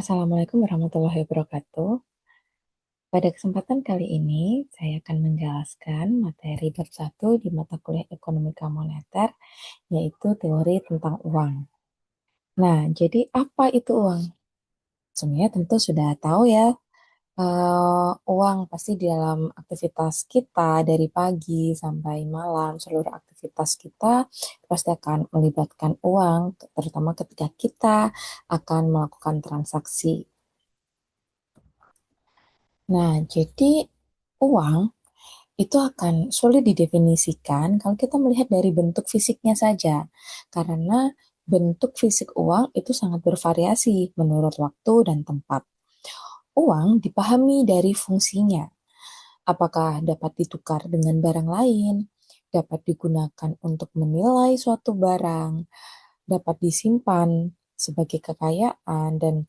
Assalamualaikum warahmatullahi wabarakatuh. Pada kesempatan kali ini, saya akan menjelaskan materi bab 1 di mata kuliah Ekonomika Moneter, yaitu teori tentang uang. Nah, jadi apa itu uang? Sebenarnya tentu sudah tahu ya, uang pasti di dalam aktivitas kita dari pagi sampai malam, seluruh aktivitas kita pasti akan melibatkan uang, terutama ketika kita akan melakukan transaksi. Nah, jadi uang itu akan sulit didefinisikan kalau kita melihat dari bentuk fisiknya saja, karena bentuk fisik uang itu sangat bervariasi menurut waktu dan tempat. Uang dipahami dari fungsinya, apakah dapat ditukar dengan barang lain, dapat digunakan untuk menilai suatu barang, dapat disimpan sebagai kekayaan, dan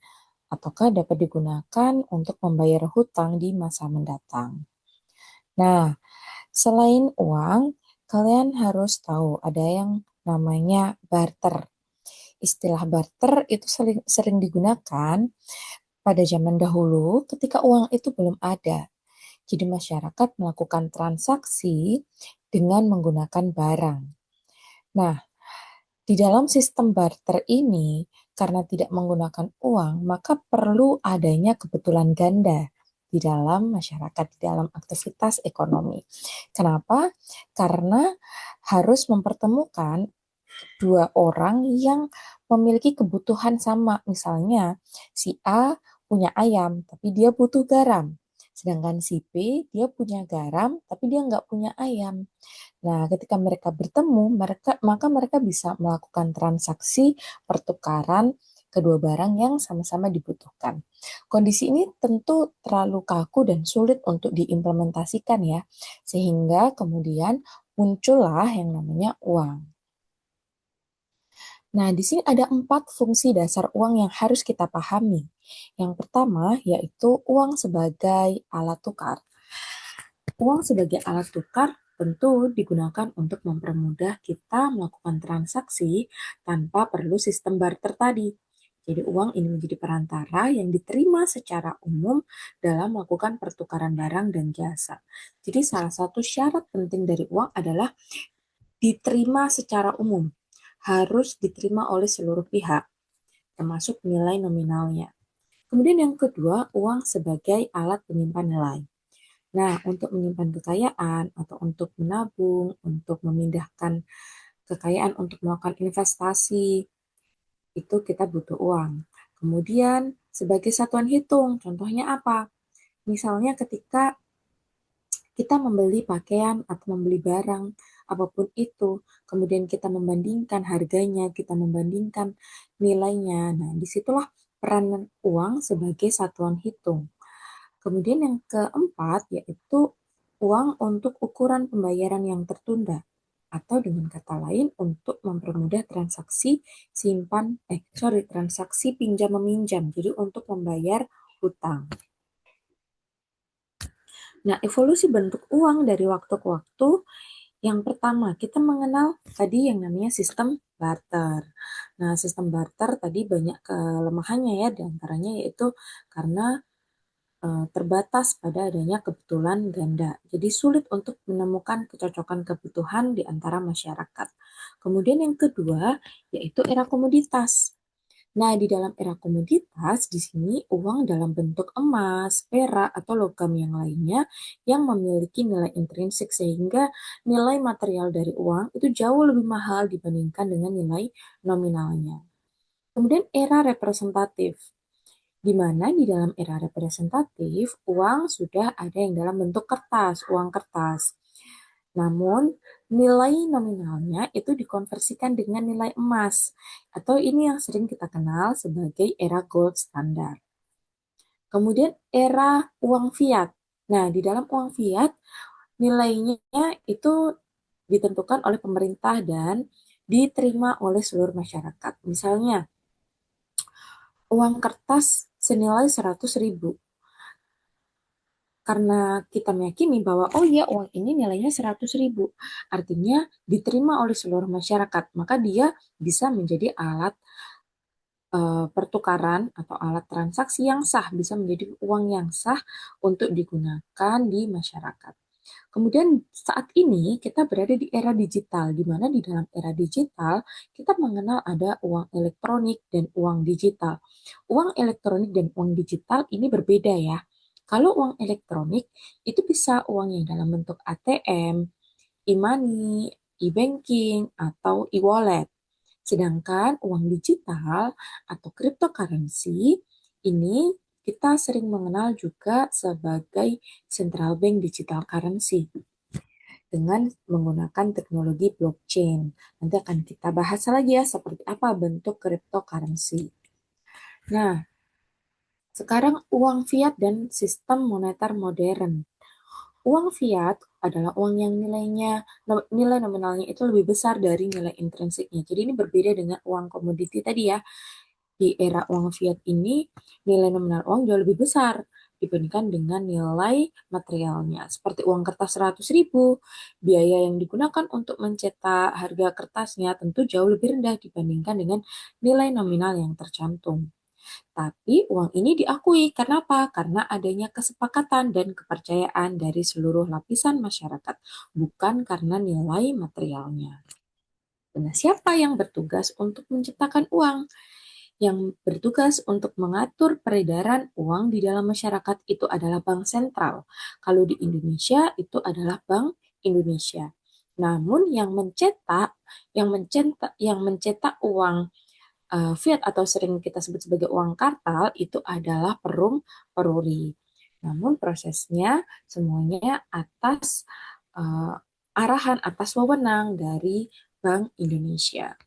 ataukah dapat digunakan untuk membayar hutang di masa mendatang. Nah, selain uang, kalian harus tahu ada yang namanya barter. Istilah barter itu sering digunakan pada zaman dahulu ketika uang itu belum ada. Jadi masyarakat melakukan transaksi dengan menggunakan barang. Nah, di dalam sistem barter ini, karena tidak menggunakan uang, maka perlu adanya kebetulan ganda di dalam masyarakat, di dalam aktivitas ekonomi. Kenapa? Karena harus mempertemukan dua orang yang memiliki kebutuhan sama. Misalnya, si A punya ayam, tapi dia butuh garam. Sedangkan si B, dia punya garam, tapi dia nggak punya ayam. Nah, ketika mereka bertemu, maka mereka bisa melakukan transaksi pertukaran kedua barang yang sama-sama dibutuhkan. Kondisi ini tentu terlalu kaku dan sulit untuk diimplementasikan ya, sehingga kemudian muncullah yang namanya uang. Nah, di sini ada 4 fungsi dasar uang yang harus kita pahami. Yang pertama yaitu uang sebagai alat tukar. Uang sebagai alat tukar tentu digunakan untuk mempermudah kita melakukan transaksi tanpa perlu sistem barter tadi. Jadi uang ini menjadi perantara yang diterima secara umum dalam melakukan pertukaran barang dan jasa. Jadi salah satu syarat penting dari uang adalah diterima secara umum. Harus diterima oleh seluruh pihak, termasuk nilai nominalnya. Kemudian yang kedua, uang sebagai alat penyimpan nilai. Nah, untuk menyimpan kekayaan atau untuk menabung, untuk memindahkan kekayaan untuk melakukan investasi, itu kita butuh uang. Kemudian sebagai satuan hitung, contohnya apa? Misalnya ketika kita membeli pakaian atau membeli barang, apapun itu, kemudian kita membandingkan harganya, kita membandingkan nilainya. Nah, disitulah peran uang sebagai satuan hitung. Kemudian yang keempat yaitu uang untuk ukuran pembayaran yang tertunda atau dengan kata lain untuk mempermudah transaksi pinjam meminjam. Jadi untuk membayar hutang. Nah, evolusi bentuk uang dari waktu ke waktu, yang pertama kita mengenal tadi yang namanya sistem barter. Nah, sistem barter tadi banyak kelemahannya ya, diantaranya yaitu karena terbatas pada adanya kebetulan ganda. Jadi sulit untuk menemukan kecocokan kebutuhan di antara masyarakat. Kemudian yang kedua yaitu era komoditas. Nah, di dalam era komoditas, di sini uang dalam bentuk emas, perak, atau logam yang lainnya yang memiliki nilai intrinsik sehingga nilai material dari uang itu jauh lebih mahal dibandingkan dengan nilai nominalnya. Kemudian era representatif di mana di dalam era representatif uang sudah ada yang dalam bentuk kertas, uang kertas. Namun nilai nominalnya itu dikonversikan dengan nilai emas atau ini yang sering kita kenal sebagai era gold standard. Kemudian era uang fiat. Nah, di dalam uang fiat nilainya itu ditentukan oleh pemerintah dan diterima oleh seluruh masyarakat. Misalnya, uang kertas senilai 100.000. Karena kita meyakini bahwa oh ya uang ini nilainya 100.000, artinya diterima oleh seluruh masyarakat, maka dia bisa menjadi alat pertukaran atau alat transaksi yang sah, bisa menjadi uang yang sah untuk digunakan di masyarakat. Kemudian saat ini kita berada di era digital, di mana di dalam era digital kita mengenal ada uang elektronik dan uang digital. Uang elektronik dan uang digital ini berbeda ya. Kalau uang elektronik itu bisa uang yang dalam bentuk ATM, e-money, e-banking, atau e-wallet. Sedangkan uang digital atau cryptocurrency ini kita sering mengenal juga sebagai central bank digital currency dengan menggunakan teknologi blockchain. Nanti akan kita bahas lagi ya seperti apa bentuk cryptocurrency. Nah, sekarang uang fiat dan sistem moneter modern. Uang fiat adalah uang yang nilai nominalnya itu lebih besar dari nilai intrinsiknya. Jadi ini berbeda dengan uang komoditi tadi ya. Di era uang fiat ini, nilai nominal uang jauh lebih besar dibandingkan dengan nilai materialnya. Seperti uang kertas 100.000, biaya yang digunakan untuk mencetak harga kertasnya tentu jauh lebih rendah dibandingkan dengan nilai nominal yang tercantum. Tapi uang ini diakui karena apa? Karena adanya kesepakatan dan kepercayaan dari seluruh lapisan masyarakat, bukan karena nilai materialnya. Nah, siapa yang bertugas untuk menciptakan uang? Yang bertugas untuk mengatur peredaran uang di dalam masyarakat itu adalah bank sentral. Kalau di Indonesia itu adalah Bank Indonesia. Namun yang mencetak uang fiat atau sering kita sebut sebagai uang kartal itu adalah Perum Peruri. Namun prosesnya semuanya uh, atas wewenang dari Bank Indonesia.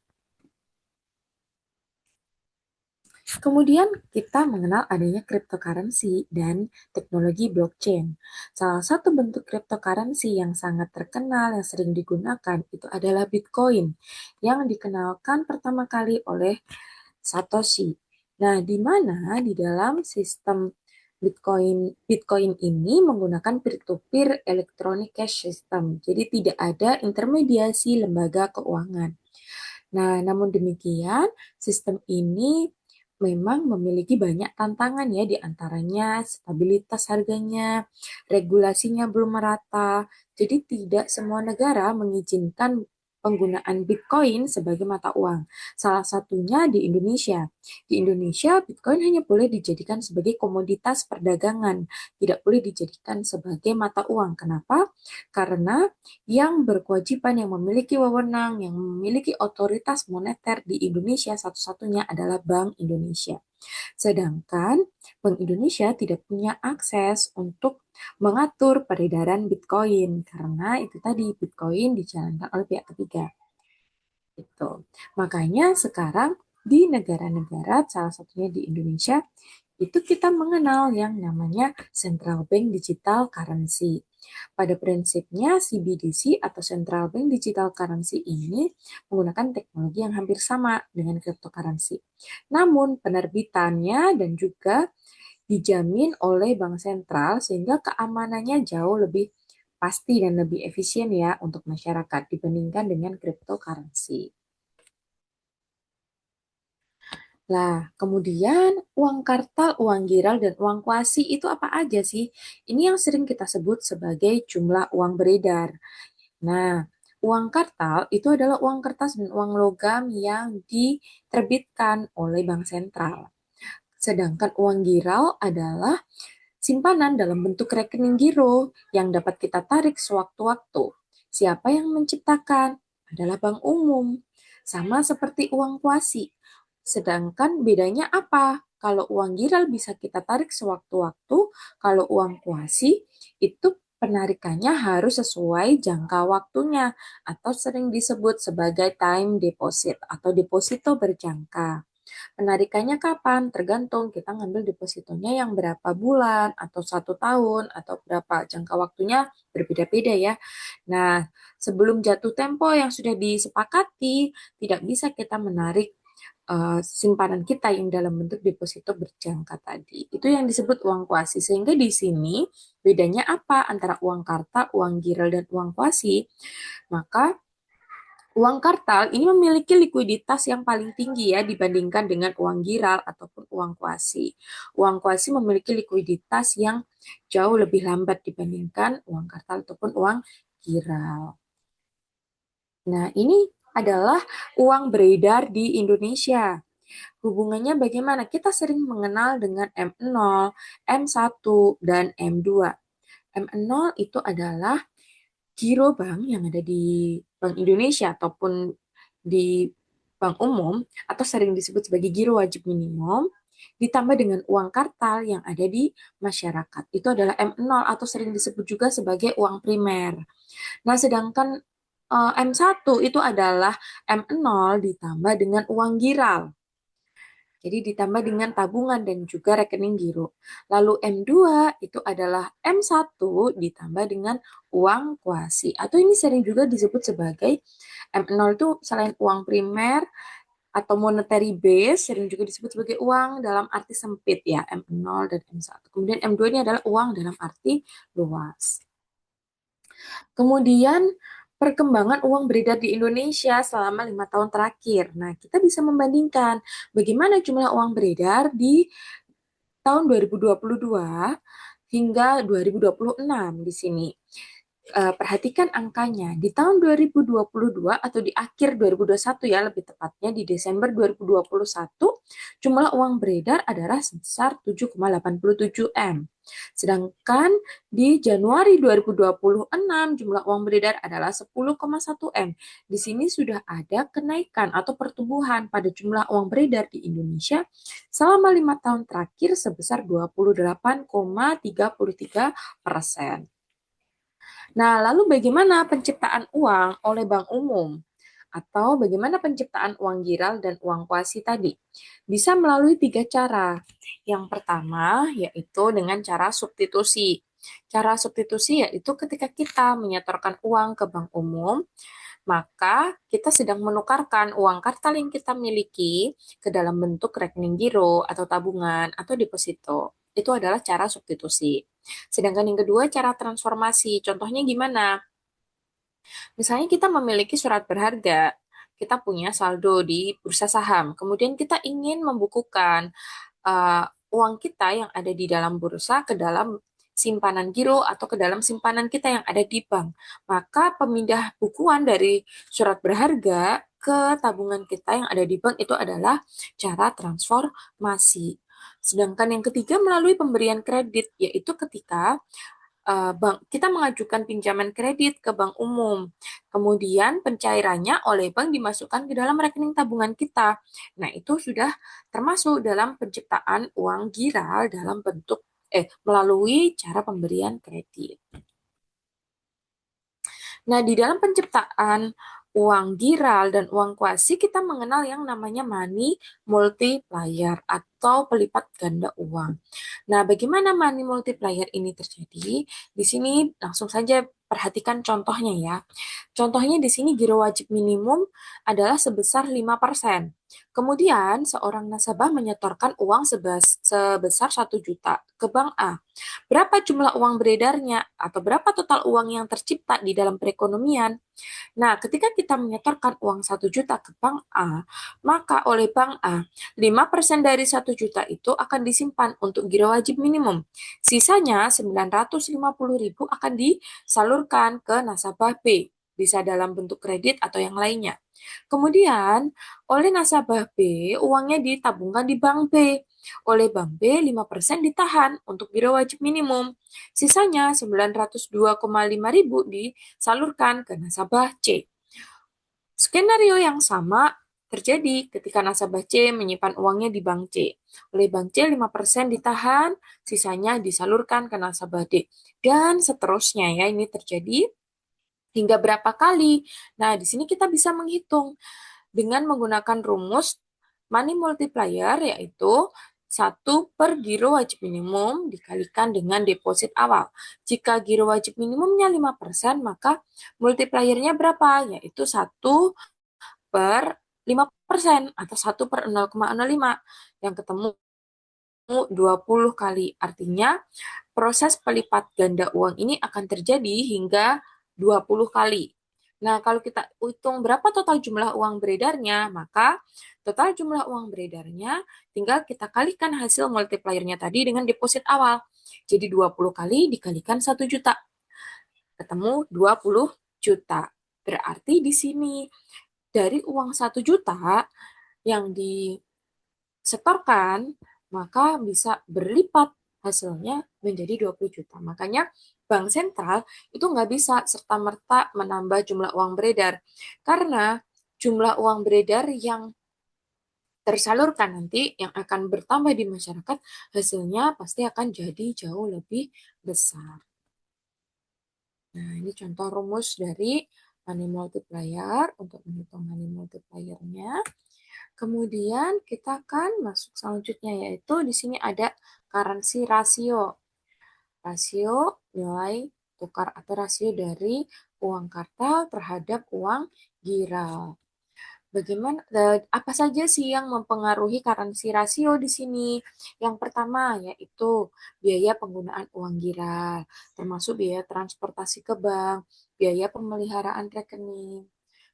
Kemudian kita mengenal adanya cryptocurrency dan teknologi blockchain. Salah satu bentuk cryptocurrency yang sangat terkenal yang sering digunakan itu adalah Bitcoin yang dikenalkan pertama kali oleh Satoshi. Nah, di mana di dalam sistem Bitcoin ini menggunakan peer-to-peer electronic cash system. Jadi tidak ada intermediasi lembaga keuangan. Nah, namun demikian, sistem ini memang memiliki banyak tantangan ya, di antaranya stabilitas harganya, regulasinya belum merata. Jadi tidak semua negara mengizinkan penggunaan Bitcoin sebagai mata uang. Salah satunya di Indonesia. Di Indonesia, Bitcoin hanya boleh dijadikan sebagai komoditas perdagangan, tidak boleh dijadikan sebagai mata uang. Kenapa? Karena yang berkewajiban, yang memiliki wewenang, yang memiliki otoritas moneter di Indonesia satu-satunya adalah Bank Indonesia. Sedangkan Bank Indonesia tidak punya akses untuk mengatur peredaran Bitcoin karena itu tadi Bitcoin dijalankan oleh pihak ketiga. Itu. Makanya sekarang di negara-negara, salah satunya di Indonesia, itu kita mengenal yang namanya Central Bank Digital Currency. Pada prinsipnya, CBDC atau Central Bank Digital Currency ini menggunakan teknologi yang hampir sama dengan cryptocurrency. Namun, penerbitannya dan juga dijamin oleh bank sentral sehingga keamanannya jauh lebih pasti dan lebih efisien ya untuk masyarakat dibandingkan dengan cryptocurrency. Lah, kemudian uang kartal, uang giral, dan uang kuasi itu apa aja sih? Ini yang sering kita sebut sebagai jumlah uang beredar. Nah, uang kartal itu adalah uang kertas dan uang logam yang diterbitkan oleh bank sentral. Sedangkan uang giral adalah simpanan dalam bentuk rekening giro yang dapat kita tarik sewaktu-waktu. Siapa yang menciptakan? Adalah bank umum. Sama seperti uang kuasi. Sedangkan bedanya apa? Kalau uang giral bisa kita tarik sewaktu-waktu, kalau uang kuasi itu penarikannya harus sesuai jangka waktunya atau sering disebut sebagai time deposit atau deposito berjangka. Penarikannya kapan? Tergantung kita ngambil depositonya yang berapa bulan atau 1 tahun atau berapa jangka waktunya berbeda-beda ya. Nah, sebelum jatuh tempo yang sudah disepakati, tidak bisa kita menarik simpanan kita yang dalam bentuk deposito berjangka tadi. Itu yang disebut uang kuasi. Sehingga di sini bedanya apa antara uang karta, uang giral, dan uang kuasi? Maka Uang kartal ini memiliki likuiditas yang paling tinggi ya dibandingkan dengan uang giral ataupun uang kuasi. Uang kuasi memiliki likuiditas yang jauh lebih lambat dibandingkan uang kartal ataupun uang giral. Nah, ini adalah uang beredar di Indonesia. Hubungannya bagaimana? Kita sering mengenal dengan M0, M1, dan M2. M0 itu adalah giro bank yang ada di Bank Indonesia ataupun di bank umum atau sering disebut sebagai giro wajib minimum ditambah dengan uang kartal yang ada di masyarakat. Itu adalah M0 atau sering disebut juga sebagai uang primer. Nah, sedangkan M1 itu adalah M0 ditambah dengan uang giral. Jadi ditambah dengan tabungan dan juga rekening giro. Lalu M2 itu adalah M1 ditambah dengan uang kuasi. Atau ini sering juga disebut sebagai M0 itu selain uang primer atau monetary base, sering juga disebut sebagai uang dalam arti sempit ya, M0 dan M1. Kemudian M2 ini adalah uang dalam arti luas. Kemudian perkembangan uang beredar di Indonesia selama 5 tahun terakhir. Nah, kita bisa membandingkan bagaimana jumlah uang beredar di tahun 2022 hingga 2026 di sini. Perhatikan angkanya. Di tahun 2022 atau di akhir 2021 ya lebih tepatnya di Desember 2021 jumlah uang beredar adalah sebesar 7,87 M. Sedangkan di Januari 2026 jumlah uang beredar adalah 10,1 M. Di sini sudah ada kenaikan atau pertumbuhan pada jumlah uang beredar di Indonesia selama 5 tahun terakhir sebesar 28,33%. Nah, lalu bagaimana penciptaan uang oleh bank umum? Atau bagaimana penciptaan uang giral dan uang kuasi tadi? Bisa melalui 3 cara. Yang pertama yaitu dengan cara substitusi. Cara substitusi yaitu ketika kita menyetorkan uang ke bank umum, maka kita sedang menukarkan uang kartal yang kita miliki ke dalam bentuk rekening giro atau tabungan atau deposito. Itu adalah cara substitusi. Sedangkan yang kedua cara transformasi. Contohnya gimana? Misalnya kita memiliki surat berharga, kita punya saldo di bursa saham, kemudian kita ingin membukukan uang kita yang ada di dalam bursa ke dalam simpanan giro atau ke dalam simpanan kita yang ada di bank. Maka pemindah bukuan dari surat berharga ke tabungan kita yang ada di bank itu adalah cara transformasi. Sedangkan yang ketiga melalui pemberian kredit, yaitu ketika bank kita mengajukan pinjaman kredit ke bank umum. Kemudian pencairannya oleh bank dimasukkan ke dalam rekening tabungan kita. Nah, itu sudah termasuk dalam penciptaan uang giral dalam bentuk melalui cara pemberian kredit. Nah, di dalam penciptaan uang giral dan uang kuasi, kita mengenal yang namanya money multiplier atau pelipat ganda uang. Nah, bagaimana money multiplier ini terjadi? Di sini langsung saja perhatikan contohnya ya. Contohnya di sini giro wajib minimum adalah sebesar 5%. Kemudian seorang nasabah menyetorkan uang sebesar 1 juta ke bank A. Berapa jumlah uang beredarnya atau berapa total uang yang tercipta di dalam perekonomian? Nah, ketika kita menyetorkan uang 1 juta ke bank A, maka oleh bank A, 5% dari 1 juta itu akan disimpan untuk giro wajib minimum. Sisanya 950.000 akan disalurkan ke nasabah B, bisa dalam bentuk kredit atau yang lainnya. Kemudian, oleh nasabah B, uangnya ditabungkan di bank B. Oleh bank B, 5% ditahan untuk giro wajib minimum. Sisanya 902,5 ribu disalurkan ke nasabah C. Skenario yang sama terjadi ketika nasabah C menyimpan uangnya di bank C. Oleh bank C 5% ditahan, sisanya disalurkan ke nasabah D. Dan seterusnya ya, ini terjadi hingga berapa kali. Nah, di sini kita bisa menghitung dengan menggunakan rumus money multiplier yaitu 1/giro wajib minimum dikalikan dengan deposit awal. Jika giro wajib minimumnya 5%, maka multipliernya berapa? Yaitu 1/5% atau 1/0,05 yang ketemu 20 kali. Artinya proses pelipat ganda uang ini akan terjadi hingga 20 kali. Nah, kalau kita hitung berapa total jumlah uang beredarnya, maka total jumlah uang beredarnya tinggal kita kalikan hasil multipliernya tadi dengan deposit awal. Jadi 20 kali dikalikan 1 juta. Ketemu 20 juta. Berarti di sini dari uang 1 juta yang disetorkan, maka bisa berlipat hasilnya menjadi 20 juta. Makanya Bank Sentral itu nggak bisa serta-merta menambah jumlah uang beredar. Karena jumlah uang beredar yang tersalurkan nanti yang akan bertambah di masyarakat, hasilnya pasti akan jadi jauh lebih besar. Nah, ini contoh rumus dari money multiplier untuk menghitung money multipliernya. Kemudian kita akan masuk selanjutnya yaitu di sini ada currency ratio. Rasio nilai tukar atau rasio dari uang kartal terhadap uang giral. Bagaimana apa saja sih yang mempengaruhi currency ratio di sini? Yang pertama yaitu biaya penggunaan uang giral, termasuk biaya transportasi ke bank, biaya pemeliharaan rekening.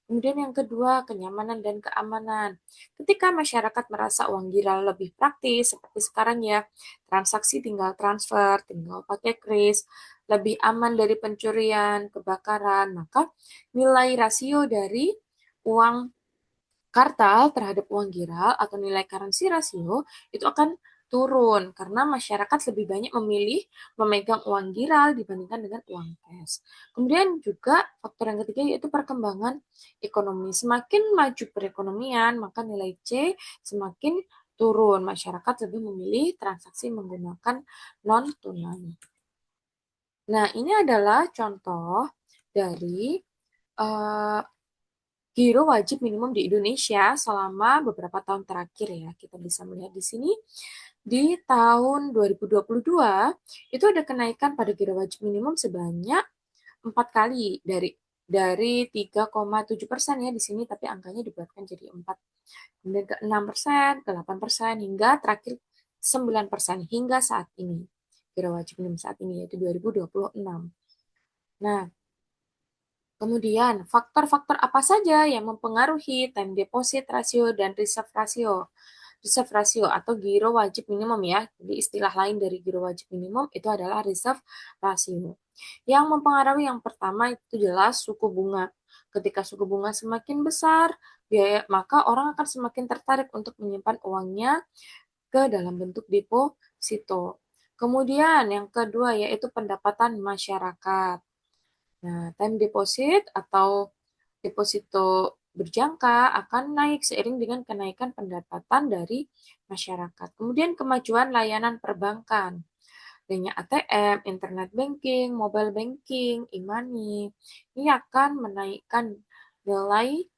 Kemudian yang kedua, kenyamanan dan keamanan. Ketika masyarakat merasa uang giral lebih praktis, seperti sekarang ya, transaksi tinggal transfer, tinggal pakai kris, lebih aman dari pencurian, kebakaran, maka nilai rasio dari uang kartal terhadap uang giral atau nilai currency ratio itu akan turun karena masyarakat lebih banyak memilih memegang uang giral dibandingkan dengan uang cash. Kemudian juga faktor yang ketiga yaitu perkembangan ekonomi. Semakin maju perekonomian, maka nilai C semakin turun. Masyarakat lebih memilih transaksi menggunakan non tunai. Nah, ini adalah contoh dari uh, giro wajib minimum di Indonesia selama beberapa tahun terakhir ya. Kita bisa melihat di sini di tahun 2022 itu ada kenaikan pada giro wajib minimum sebanyak 4 kali dari 3,7% ya di sini, tapi angkanya dibuatkan jadi 4. Kemudian ke 6%, ke 8%, hingga terakhir 9% hingga saat ini. Giro wajib minimum saat ini yaitu 2026. Nah, kemudian, faktor-faktor apa saja yang mempengaruhi time deposit ratio dan reserve ratio? Reserve ratio atau giro wajib minimum ya. Jadi istilah lain dari giro wajib minimum itu adalah reserve ratio. Yang mempengaruhi yang pertama itu jelas suku bunga. Ketika suku bunga semakin besar, maka orang akan semakin tertarik untuk menyimpan uangnya ke dalam bentuk deposito. Kemudian yang kedua yaitu pendapatan masyarakat. Nah, time deposit atau deposito berjangka akan naik seiring dengan kenaikan pendapatan dari masyarakat. Kemudian kemajuan layanan perbankan. Adanya ATM, internet banking, mobile banking, e-money, ini akan menaikkan nilai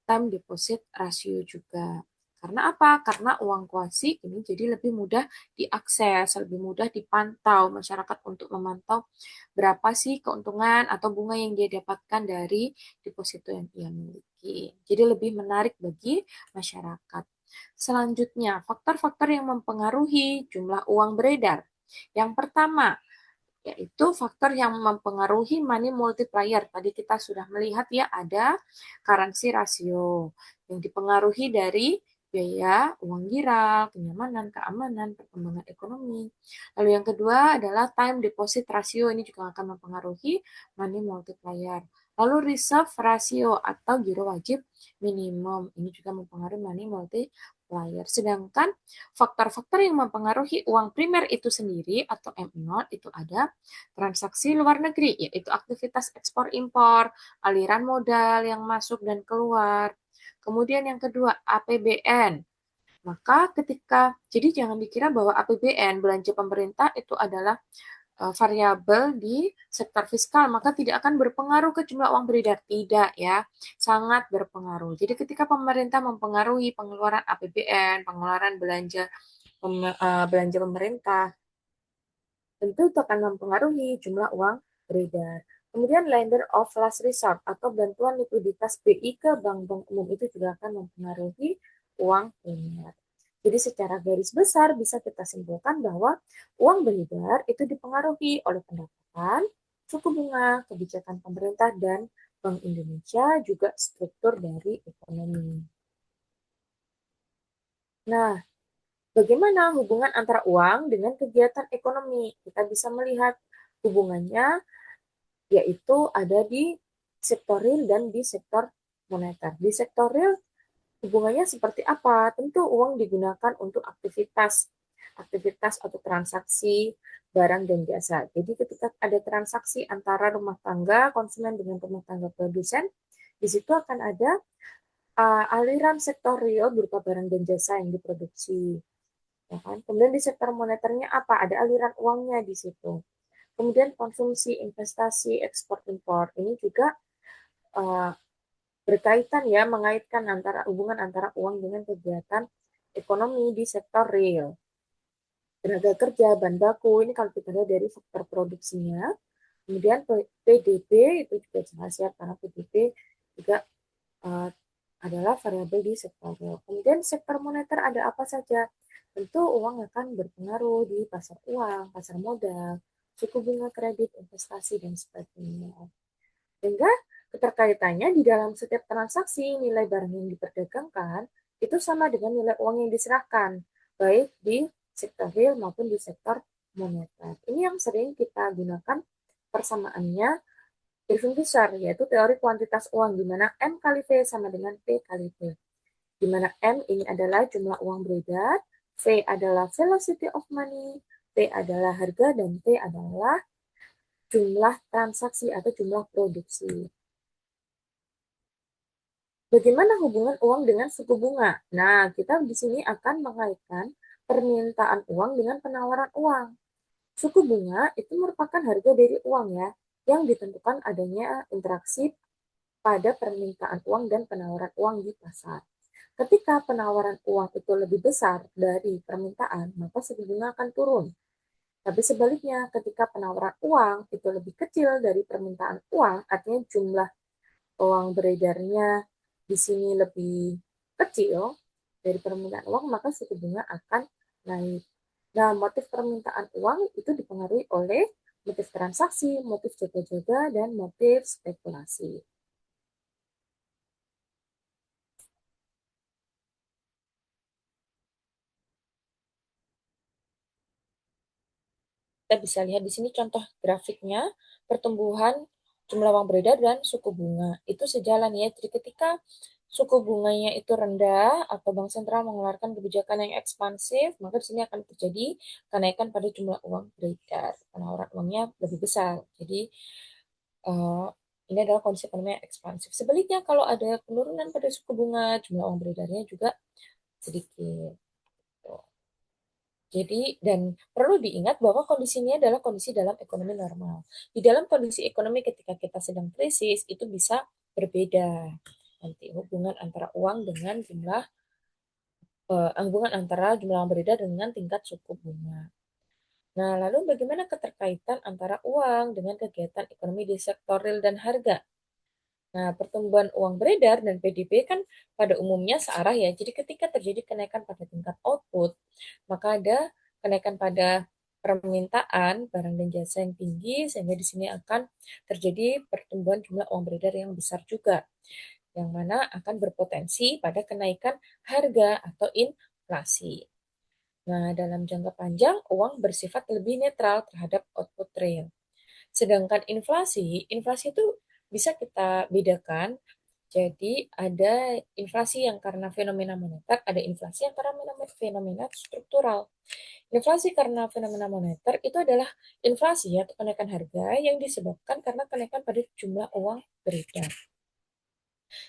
time deposit ratio juga. Karena apa? Karena uang kuasi ini jadi lebih mudah diakses, lebih mudah dipantau masyarakat untuk memantau berapa sih keuntungan atau bunga yang dia dapatkan dari deposito yang ia miliki. Jadi lebih menarik bagi masyarakat. Selanjutnya, faktor-faktor yang mempengaruhi jumlah uang beredar. Yang pertama, yaitu faktor yang mempengaruhi money multiplier. Tadi kita sudah melihat ya ada currency ratio yang dipengaruhi dari biaya uang giral, kenyamanan, keamanan, perkembangan ekonomi. Lalu yang kedua adalah time deposit ratio, ini juga akan mempengaruhi money multiplier. Lalu reserve ratio atau giro wajib minimum, ini juga mempengaruhi money multiplier. Sedangkan faktor-faktor yang mempengaruhi uang primer itu sendiri atau M0 itu ada transaksi luar negeri, yaitu aktivitas ekspor impor, aliran modal yang masuk dan keluar. Kemudian yang kedua, APBN. Maka jadi jangan dikira bahwa APBN, belanja pemerintah itu adalah variabel di sektor fiskal, maka tidak akan berpengaruh ke jumlah uang beredar. Tidak ya, sangat berpengaruh. Jadi ketika pemerintah mempengaruhi pengeluaran APBN, pengeluaran belanja pemerintah, tentu itu akan mempengaruhi jumlah uang beredar. Kemudian lender of last resort atau bantuan likuiditas BI ke bank-bank umum itu juga akan mempengaruhi uang beredar. Jadi secara garis besar bisa kita simpulkan bahwa uang beredar itu dipengaruhi oleh pendapatan, suku bunga, kebijakan pemerintah, dan Bank Indonesia juga struktur dari ekonomi. Nah, bagaimana hubungan antara uang dengan kegiatan ekonomi? Kita bisa melihat hubungannya yaitu ada di sektor real dan di sektor moneter. Di sektor real hubungannya seperti apa? Tentu uang digunakan untuk aktivitas atau transaksi barang dan jasa. Jadi ketika ada transaksi antara rumah tangga konsumen dengan rumah tangga produsen, di situ akan ada aliran sektor real berupa barang dan jasa yang diproduksi. Ya kan? Kemudian di sektor moneternya apa? Ada aliran uangnya di situ. Kemudian konsumsi, investasi, ekspor, impor. Ini juga uh, berkaitan ya, mengaitkan antara hubungan antara uang dengan kegiatan ekonomi di sektor real. Tenaga kerja, bahan baku, ini kalau kita lihat dari faktor produksinya. Kemudian PDB itu juga jelas ya, karena PDB juga uh, adalah variabel di sektor real. Kemudian sektor moneter ada apa saja? Tentu uang akan berpengaruh di pasar uang, pasar modal, suku bunga kredit, investasi, dan sebagainya. Sehingga keterkaitannya di dalam setiap transaksi nilai barang yang diperdagangkan itu sama dengan nilai uang yang diserahkan, baik di sektor real maupun di sektor moneter. Ini yang sering kita gunakan persamaannya Irving Fisher, yaitu teori kuantitas uang, di mana M kali V sama dengan P kali T. Di mana M ini adalah jumlah uang beredar, V adalah velocity of money, P adalah harga, dan T adalah jumlah transaksi atau jumlah produksi. Bagaimana hubungan uang dengan suku bunga? Nah, kita di sini akan mengaitkan permintaan uang dengan penawaran uang. Suku bunga itu merupakan harga dari uang ya, yang ditentukan adanya interaksi pada permintaan uang dan penawaran uang di pasar. Ketika penawaran uang itu lebih besar dari permintaan, maka suku bunga akan turun. Tapi sebaliknya, ketika penawaran uang itu lebih kecil dari permintaan uang, artinya jumlah uang beredarnya di sini lebih kecil dari permintaan uang, maka suku bunga akan naik. Nah, motif permintaan uang itu dipengaruhi oleh motif transaksi, motif jaga-jaga, dan motif spekulasi. Kita bisa lihat di sini contoh grafiknya, pertumbuhan jumlah uang beredar dan suku bunga. Itu sejalan ya. Jadi ketika suku bunganya itu rendah atau bank sentral mengeluarkan kebijakan yang ekspansif, maka di sini akan terjadi kenaikan pada jumlah uang beredar. Penawaran uangnya lebih besar. Jadi uh, ini adalah kondisi ekonomi yang ekspansif. Sebaliknya kalau ada penurunan pada suku bunga, jumlah uang beredarnya juga sedikit. Jadi, dan perlu diingat bahwa kondisinya adalah kondisi dalam ekonomi normal. Di dalam kondisi ekonomi ketika kita sedang krisis, itu bisa berbeda. Nanti hubungan antara uang dengan hubungan antara jumlah yang beredar dengan tingkat suku bunga. Nah, lalu bagaimana keterkaitan antara uang dengan kegiatan ekonomi di sektor real dan harga? Nah, pertumbuhan uang beredar dan PDB kan pada umumnya searah ya. Jadi ketika terjadi kenaikan pada tingkat output, maka ada kenaikan pada permintaan barang dan jasa yang tinggi, sehingga di sini akan terjadi pertumbuhan jumlah uang beredar yang besar juga, yang mana akan berpotensi pada kenaikan harga atau inflasi. Nah, dalam jangka panjang, uang bersifat lebih netral terhadap output real. Sedangkan inflasi itu bisa kita bedakan. Jadi ada inflasi yang karena fenomena moneter, ada inflasi yang karena fenomena struktural. Inflasi karena fenomena moneter itu adalah inflasi atau kenaikan harga yang disebabkan karena kenaikan pada jumlah uang beredar.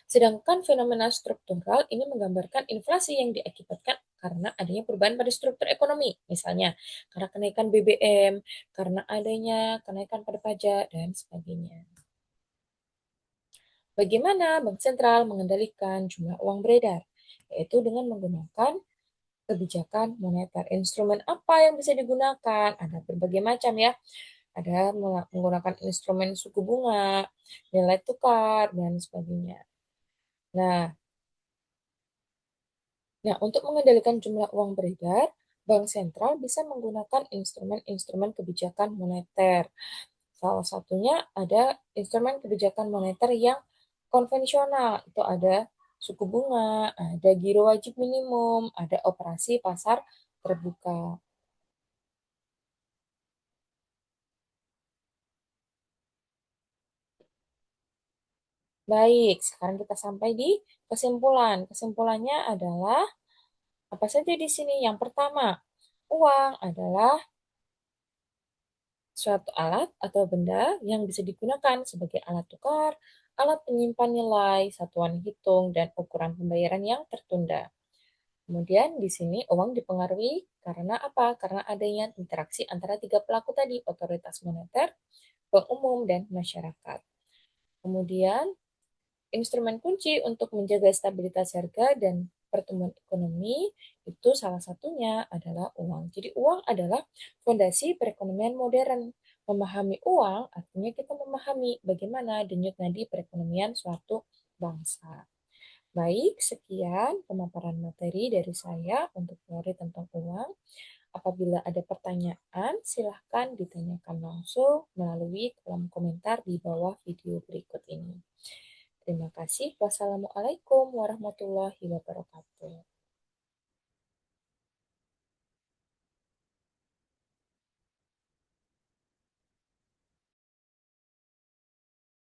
Sedangkan fenomena struktural ini menggambarkan inflasi yang diakibatkan karena adanya perubahan pada struktur ekonomi. Misalnya, karena kenaikan BBM, karena adanya kenaikan pada pajak, dan sebagainya. Bagaimana Bank Sentral mengendalikan jumlah uang beredar? Yaitu dengan menggunakan kebijakan moneter. Instrumen apa yang bisa digunakan? Ada berbagai macam ya. Ada menggunakan instrumen suku bunga, nilai tukar, dan sebagainya. Nah, untuk mengendalikan jumlah uang beredar, Bank Sentral bisa menggunakan instrumen-instrumen kebijakan moneter Salah satunya ada instrumen kebijakan moneter yang konvensional, itu ada suku bunga, ada giro wajib minimum, ada operasi pasar terbuka. Baik, sekarang kita sampai di kesimpulan. Kesimpulannya adalah apa saja di sini? Yang pertama, uang adalah suatu alat atau benda yang bisa digunakan sebagai alat tukar, alat penyimpan nilai, satuan hitung, dan ukuran pembayaran yang tertunda. Kemudian di sini uang dipengaruhi karena apa? Karena adanya interaksi antara tiga pelaku tadi, otoritas moneter, bank umum, dan masyarakat. Kemudian instrumen kunci untuk menjaga stabilitas harga dan pertumbuhan ekonomi itu salah satunya adalah uang. Jadi uang adalah fondasi perekonomian modern. Memahami uang artinya kita memahami bagaimana denyut nadi perekonomian suatu bangsa. Baik, sekian pemaparan materi dari saya untuk teori tentang uang. Apabila ada pertanyaan, silahkan ditanyakan langsung melalui kolom komentar di bawah video berikut ini. Terima kasih. Wassalamualaikum warahmatullahi wabarakatuh.